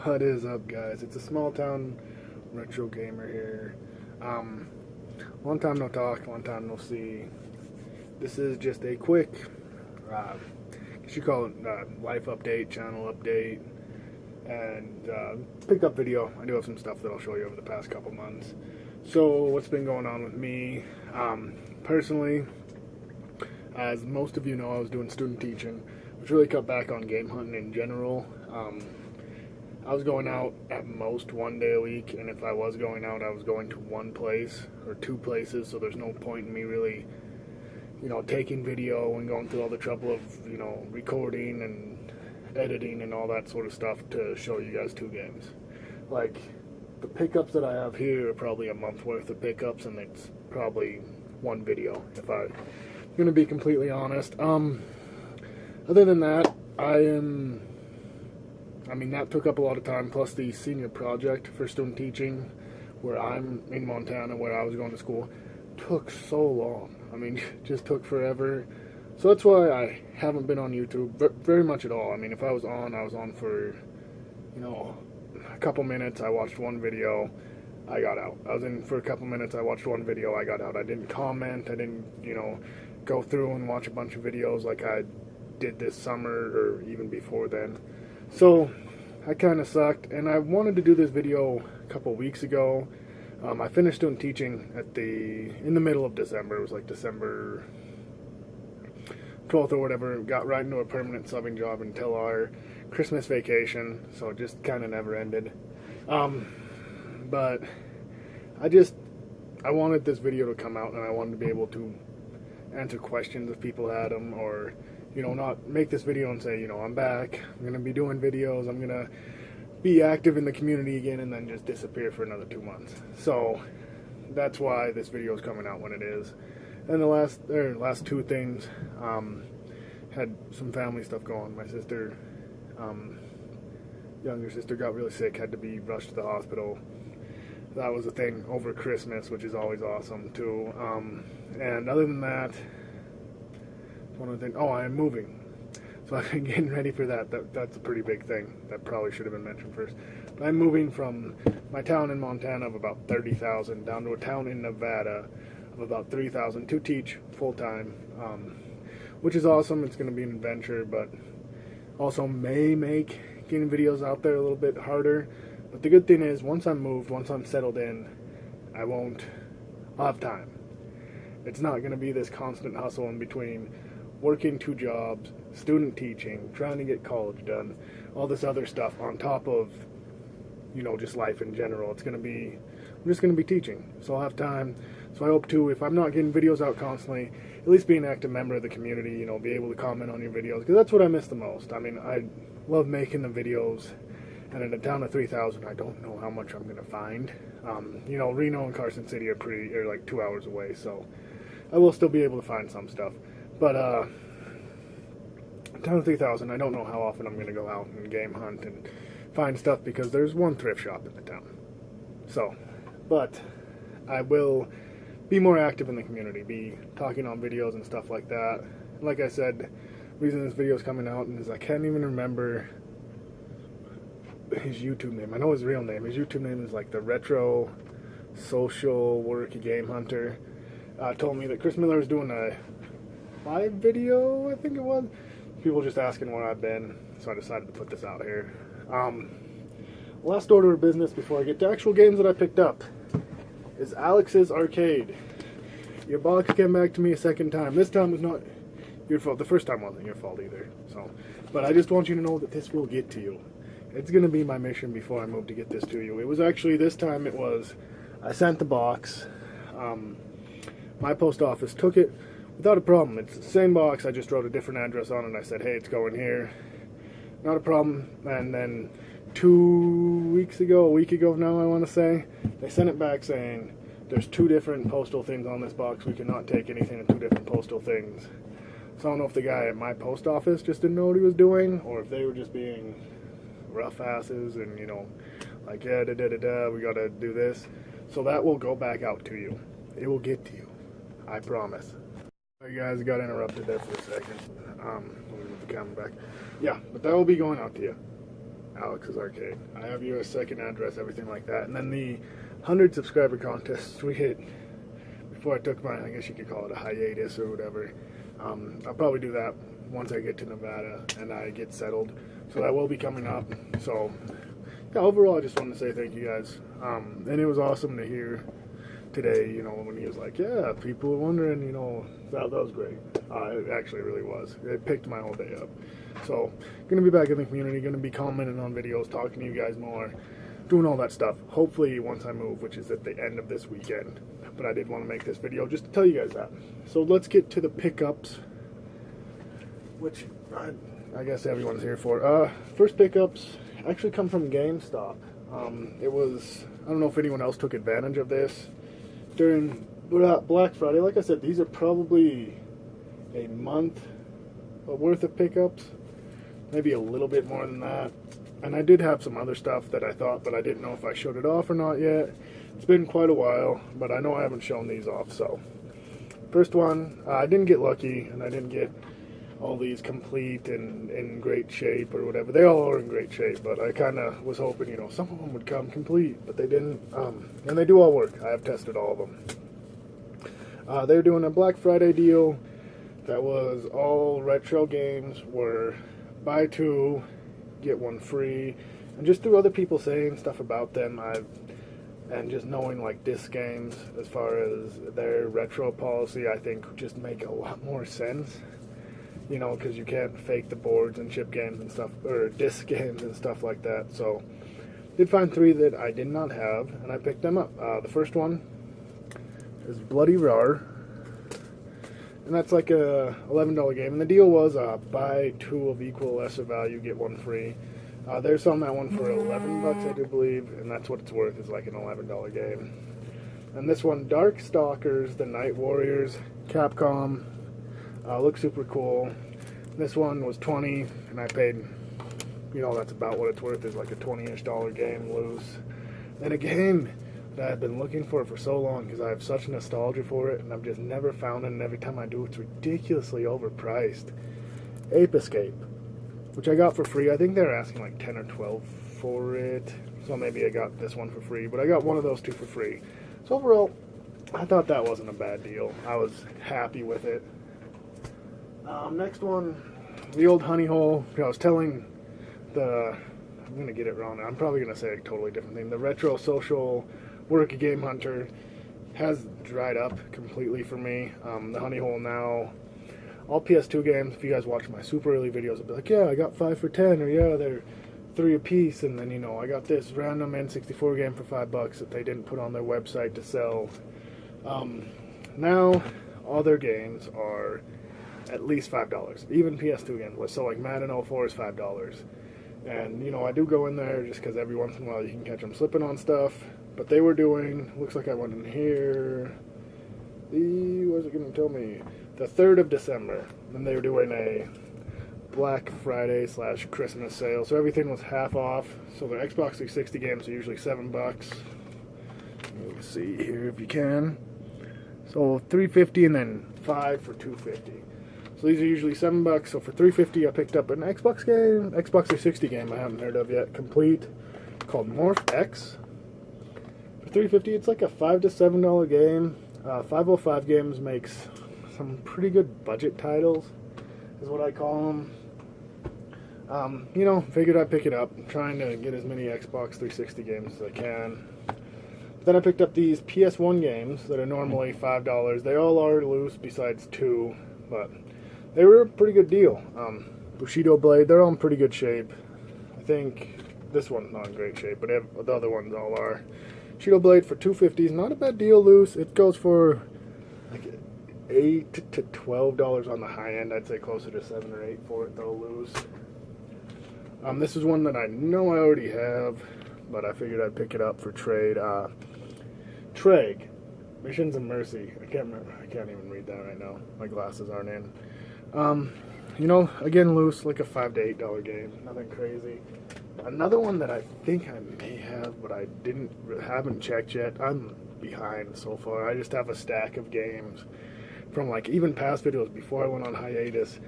What is up, guys? It's a small town retro gamer here. Long time no talk, long time no see. This is just a quick, I guess you call it life update, channel update, and pickup video. I do have some stuff that I'll show you over the past couple months. So, what's been going on with me? Personally, as most of you know, I was doing student teaching, which really cut back on game hunting in general. I was going out at most one day a week, and if I was going out, I was going to one place or two places, so there's no point in me really, taking video and going through all the trouble of, recording and editing and all that sort of stuff to show you guys two games. Like, the pickups that I have here are probably a month worth of pickups, and it's probably one video, if I'm going to be completely honest. Other than that, that took up a lot of time, plus the senior project for student teaching, where I'm in Montana, where I was going to school, took so long. Just took forever. So that's why I haven't been on YouTube very much at all. If I was on for, a couple minutes, I watched one video, I got out. I was in for a couple minutes, I watched one video, I got out. I didn't comment, I didn't, go through and watch a bunch of videos like I did this summer or even before then. So I kind of sucked, and I wanted to do this video a couple weeks ago. I finished doing teaching in the middle of December. It was like December 12th or whatever. Got right into a permanent subbing job until our Christmas vacation, so it just kind of never ended. But I wanted this video to come out, and I wanted to be able to answer questions if people had them, or not make this video and say, I'm back, I'm going to be doing videos, I'm going to be active in the community again, and then just disappear for another 2 months. So that's why this video is coming out when it is. And the last two things, had some family stuff going. My sister, younger sister, got really sick, had to be rushed to the hospital. That was a thing over Christmas, which is always awesome too. And other than that, one of the things, I am moving. So I've been getting ready for that. That's a pretty big thing. That probably should have been mentioned first. But I'm moving from my town in Montana of about 30,000 down to a town in Nevada of about 3,000 to teach full-time, which is awesome. It's going to be an adventure, but also may make getting videos out there a little bit harder. But the good thing is, once I'm moved, once I'm settled in, I'll have time. It's not going to be this constant hustle in between working 2 jobs, student teaching, trying to get college done, all this other stuff on top of, just life in general. I'm just going to be teaching, so I'll have time. So I hope to, if I'm not getting videos out constantly, at least be an active member of the community, be able to comment on your videos, because that's what I miss the most. I love making the videos, and in a town of 3,000, I don't know how much I'm going to find. Reno and Carson City are like 2 hours away, so I will still be able to find some stuff. But, town of 3,000, I don't know how often I'm going to go out and game hunt and find stuff, because there's one thrift shop in the town. So, but I will be more active in the community, be talking on videos and stuff like that. Like I said, the reason this video is coming out is I can't even remember his YouTube name. I know his real name. His YouTube name is like the Retro Social Work Game Hunter. Told me that Chris Miller is doing a live video, I think it was. People just asking where I've been, so I decided to put this out here. Last order of business before I get to actual games that I picked up is Alex's Arcade. Your box came back to me a second time. This time was not your fault. The first time wasn't your fault either. So, but I just want you to know that this will get to you. It's going to be my mission before I move to get this to you. It was actually, this time I sent the box. My post office took it without a problem. It's the same box, I just wrote a different address on it, and I said, hey, it's going here. Not a problem. And then a week ago now, I want to say, they sent it back saying, there's 2 different postal things on this box. We cannot take anything in 2 different postal things. So I don't know if the guy at my post office just didn't know what he was doing, or if they were just being rough asses and, like, yeah, we gotta do this. So that will go back out to you. It will get to you. I promise. Sorry guys, got interrupted there for a second. Let me move the camera back. Yeah, but that will be going out to you. Alex's Arcade. I have your second address, everything like that. And then the 100 subscriber contest we hit before I took my, I guess you could call it a hiatus or whatever. I'll probably do that once I get to Nevada and I get settled. So that will be coming up. So yeah, overall, I just wanted to say thank you guys. And it was awesome to hear today, you know, when he was like, yeah, people were wondering, you know, that was great. It actually really was. It picked my whole day up. So, going to be back in the community, going to be commenting on videos, talking to you guys more, doing all that stuff. Hopefully, once I move, which is at the end of this weekend. But I did want to make this video just to tell you guys that. So, let's get to the pickups, which I guess everyone's here for. First pickups actually come from GameStop. It was, I don't know if anyone else took advantage of this during Black Friday. Like I said, these are probably a month worth of pickups, maybe a little bit more than that. And I did have some other stuff that I thought, but I didn't know if I showed it off or not yet. It's been quite a while, but I know I haven't shown these off. So first one, I didn't get lucky, and I didn't get all these complete and in great shape or whatever. They all are in great shape, but I kind of was hoping, you know, some of them would come complete, but they didn't. And they do all work. I have tested all of them. They're doing a Black Friday deal that was all retro games were buy two, get one free. And just through other people saying stuff about them, and just knowing like disc games as far as their retro policy, I think just make a lot more sense. You know, because you can't fake the boards and chip games and stuff, or disc games and stuff like that. So, did find three that I did not have, and I picked them up. The first one is Bloody Roar, and that's like a $11 game. And the deal was buy two of equal or lesser value, get one free. They're selling that one for $11, I do believe, and that's what it's worth. Is like an $11 game. And this one, Dark Stalkers, the Night Warriors, Capcom. Looks super cool. This one was $20, and I paid, you know, that's about what it's worth. It's like a $20-ish game loose. And a game that I've been looking for so long because I have such nostalgia for it, and I've just never found it, and every time I do, it's ridiculously overpriced. Ape Escape, which I got for free. I think they were asking like 10 or 12 for it, so maybe I got this one for free, but I got one of those two for free. So overall, I thought that wasn't a bad deal. I was happy with it. Next one, the old honey hole. I was telling I'm going to get it wrong. I'm probably going to say a totally different thing. The Retro Social Work Game Hunter has dried up completely for me. The honey hole now, all PS2 games, if you guys watch my super early videos, I'll be like, yeah, I got 5 for 10, or yeah, they're 3 a piece, and then, you know, I got this random N64 game for $5 that they didn't put on their website to sell. Now, all their games are at least $5, even PS2 games. So like Madden 04 is $5, and you know, I do go in there just because every once in a while you can catch them slipping on stuff. But they were doing, looks like I went in here, what was it going to tell me, the 3rd of December, and they were doing a Black Friday / Christmas sale, so everything was half off. So their Xbox 360 games are usually $7. You can see here if you can. So $3.50 and then 5 for $2.50. So these are usually $7. So for $3.50, I picked up an Xbox 360 game I haven't heard of yet, complete, called Morph X. For $3.50, it's like a $5 to $7 game. 505 Games makes some pretty good budget titles, is what I call them. You know, figured I'd pick it up. I'm trying to get as many Xbox 360 games as I can. Then I picked up these PS1 games that are normally $5. They all are loose besides 2, but they were a pretty good deal. Bushido Blade, they're all in pretty good shape. I think this one's not in great shape, but the other ones all are. Bushido Blade for $2.50 is not a bad deal loose. It goes for like $8 to $12 on the high end. I'd say closer to 7 or 8 for it though loose. This is one that I know I already have, but I figured I'd pick it up for trade. Treg, Missions of Mercy. I can't remember. I can't even read that right now. My glasses aren't in. You know, again, loose, like a $5 to $8 game. Nothing crazy. Another one that I think I may have, but I haven't checked yet. I'm behind so far. I just have a stack of games from like even past videos before I went on hiatus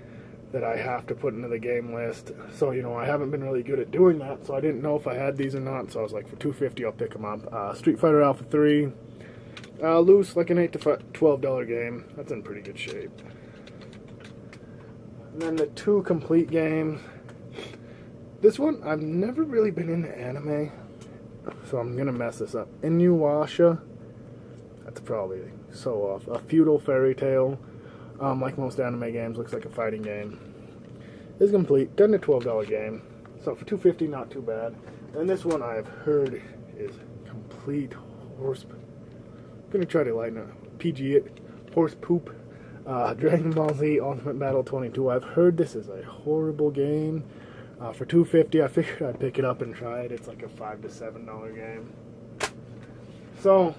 that I have to put into the game list. So, you know, I haven't been really good at doing that, so I didn't know if I had these or not. So I was like, for $2.50, I'll pick them up. Street Fighter Alpha 3, loose, like an $8 to $12 game. That's in pretty good shape. And then the 2 complete games. This one, I've never really been into anime, so I'm gonna mess this up. Inuyasha. That's probably so off. A feudal fairy tale. Like most anime games, looks like a fighting game. It's complete, $10 to $12 game. So for $2.50, not too bad. And this one I've heard is complete horse. I'm gonna try to lighten up. PG it, horse poop. Dragon Ball Z Ultimate Battle 22. I've heard this is a horrible game. For $2.50, I figured I'd pick it up and try it. It's like a $5 to $7 game. So,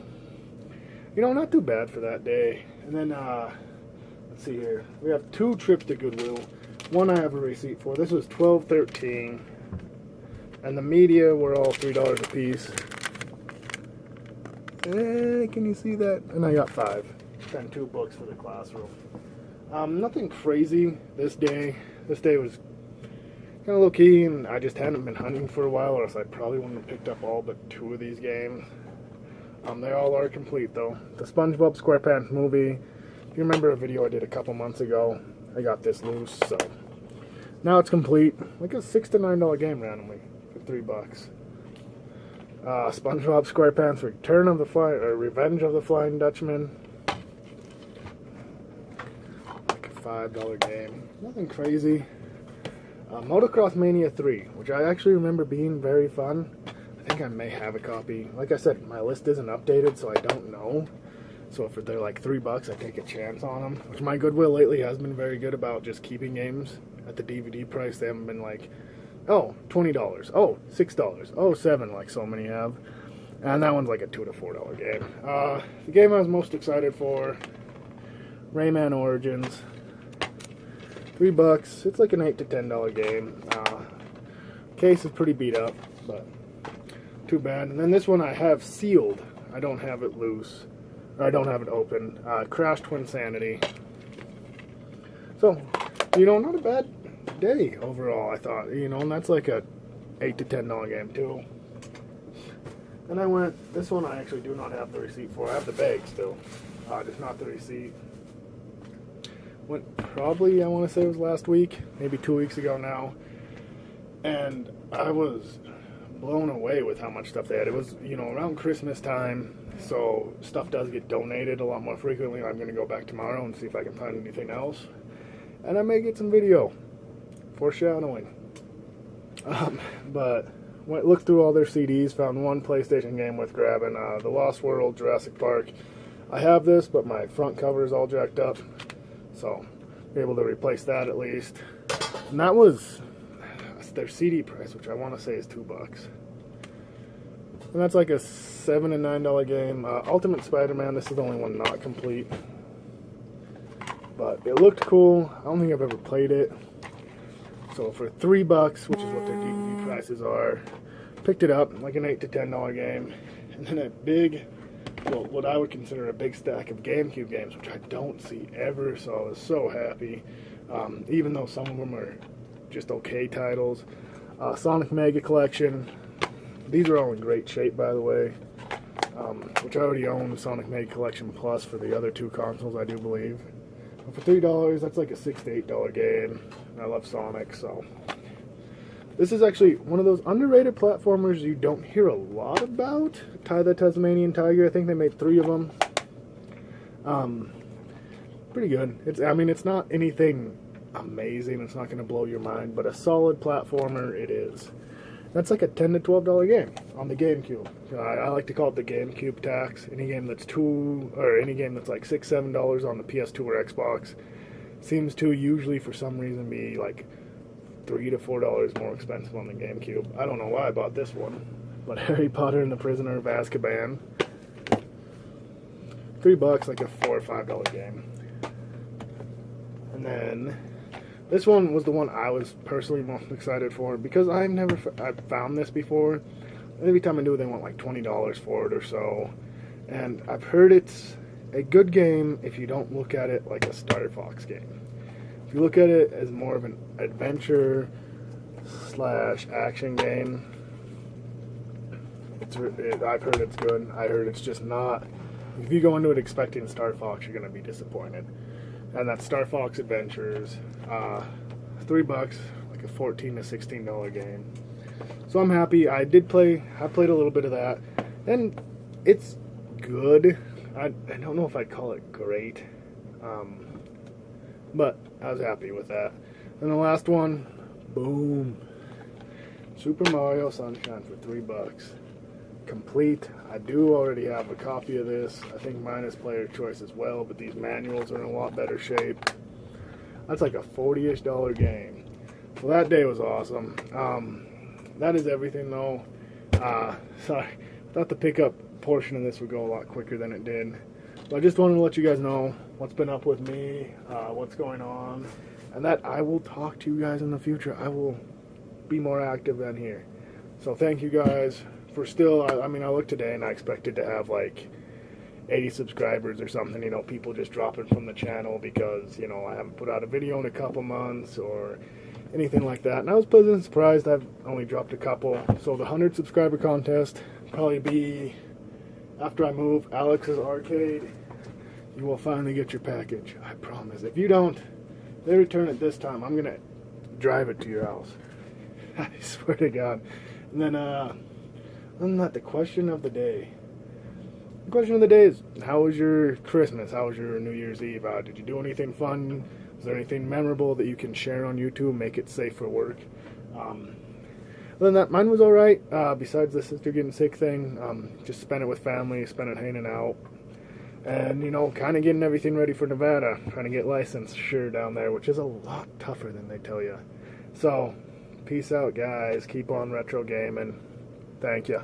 you know, not too bad for that day. And then, let's see here. We have 2 trips to Goodwill. One I have a receipt for. This was $12.13. And the media were all $3 a piece. Can you see that? And I got 5. And 2 books for the classroom. Nothing crazy this day. This day was kind of low-key, and I just hadn't been hunting for a while, or else I probably wouldn't have picked up all but 2 of these games. They all are complete, though. The SpongeBob SquarePants movie. If you remember a video I did a couple months ago, I got this loose, so now it's complete. Like a $6 to $9 game randomly for $3. SpongeBob SquarePants Revenge of the Flying Dutchman. Like a $5 game. Nothing crazy. Motocross Mania 3, which I actually remember being very fun. I think I may have a copy. Like I said, my list isn't updated, so I don't know. So if they're like $3, I take a chance on them. Which my Goodwill lately has been very good about just keeping games at the DVD price. They haven't been like, oh, $20, oh, $6, oh, $7, like so many have. And that one's like a $2 to $4 game. The game I was most excited for, Rayman Origins. $3. It's like an $8 to $10 game. Case is pretty beat up, but too bad. And then this one I have sealed. I don't have it loose. Or I don't have it open. Crash Twinsanity. So, you know, not a bad day overall, I thought. You know, and that's like a $8 to $10 game too. And I went, this one I actually do not have the receipt for. I have the bag still. Just not the receipt. Went probably, I want to say it was last week, maybe 2 weeks ago now, and I was blown away with how much stuff they had. It was, you know, around Christmas time, so stuff does get donated a lot more frequently. I'm going to go back tomorrow and see if I can find anything else, and I may get some video, foreshadowing. But looked through all their CDs, found one PlayStation game worth grabbing, The Lost World, Jurassic Park. I have this, but my front cover is all jacked up. So, be able to replace that at least. And that was their CD price, which I want to say is $2. And that's like a $7 to $9 game. Ultimate Spider-Man, this is the only one not complete. But it looked cool. I don't think I've ever played it. So for $3, which is what their DVD prices are, picked it up, like an $8 to $10 game. And then a big, well, what I would consider a big stack of GameCube games, which I don't see ever, so I was so happy. Even though some of them are just okay titles. Sonic Mega Collection. These are all in great shape, by the way. Which I already own Sonic Mega Collection Plus for the other 2 consoles, I do believe. But for $3, that's like a $6 to $8 game. And I love Sonic, so. This is actually one of those underrated platformers you don't hear a lot about. Ty the Tasmanian Tiger, I think they made 3 of them. Pretty good. I mean, it's not anything amazing. It's not going to blow your mind, but a solid platformer it is. That's like a $10 to $12 game on the GameCube. I like to call it the GameCube tax. Any game that's any game that's like $6, $7 on the PS2 or Xbox seems to usually, for some reason, be like $3 to $4 more expensive on the GameCube. I don't know why I bought this one, but Harry Potter and the Prisoner of Azkaban, $3, like a $4 or $5 game. And then this one was the one I was personally most excited for because I've found this before. Every time I do, they want like $20 for it or so. And I've heard it's a good game if you don't look at it like a Star Fox game. if you look at it as more of an adventure slash action game, I've heard it's good. I heard it's just not. If you go into it expecting Star Fox, you're going to be disappointed. And that's Star Fox Adventures, $3, like a $14 to $16 game. So I'm happy. I played a little bit of that, and it's good. I don't know if I'd call it great, but I was happy with that. And the last one, boom, Super Mario Sunshine for $3. Complete. I do already have a copy of this. I think mine is player choice as well, but these manuals are in a lot better shape. That's like a $40-ish game. So that day was awesome. That is everything though. Sorry, I thought the pickup portion of this would go a lot quicker than it did. But I just wanted to let you guys know what's been up with me, what's going on, and that I will talk to you guys in the future. I will be more active than here. So thank you guys for still, I mean, I looked today and I expected to have like 80 subscribers or something, you know, people just dropping from the channel because, you know, I haven't put out a video in a couple months or anything like that. And I was pleasantly surprised I've only dropped a couple. So the 100 subscriber contest probably be after I move Alex's Arcade. You will finally get your package, I promise. If you don't, they return it this time, I'm gonna drive it to your house. I swear to God. And then other than that, the question of the day. The question of the day is, how was your Christmas? How was your New Year's Eve? Did you do anything fun? Is there anything memorable that you can share on YouTube, make it safe for work? Other than that, mine was alright. Besides the sister getting sick thing, just spent it with family, spent it hanging out. And, you know, kind of getting everything ready for Nevada. Trying to get licensed down there, which is a lot tougher than they tell you. So, peace out, guys. Keep on retro gaming. Thank you.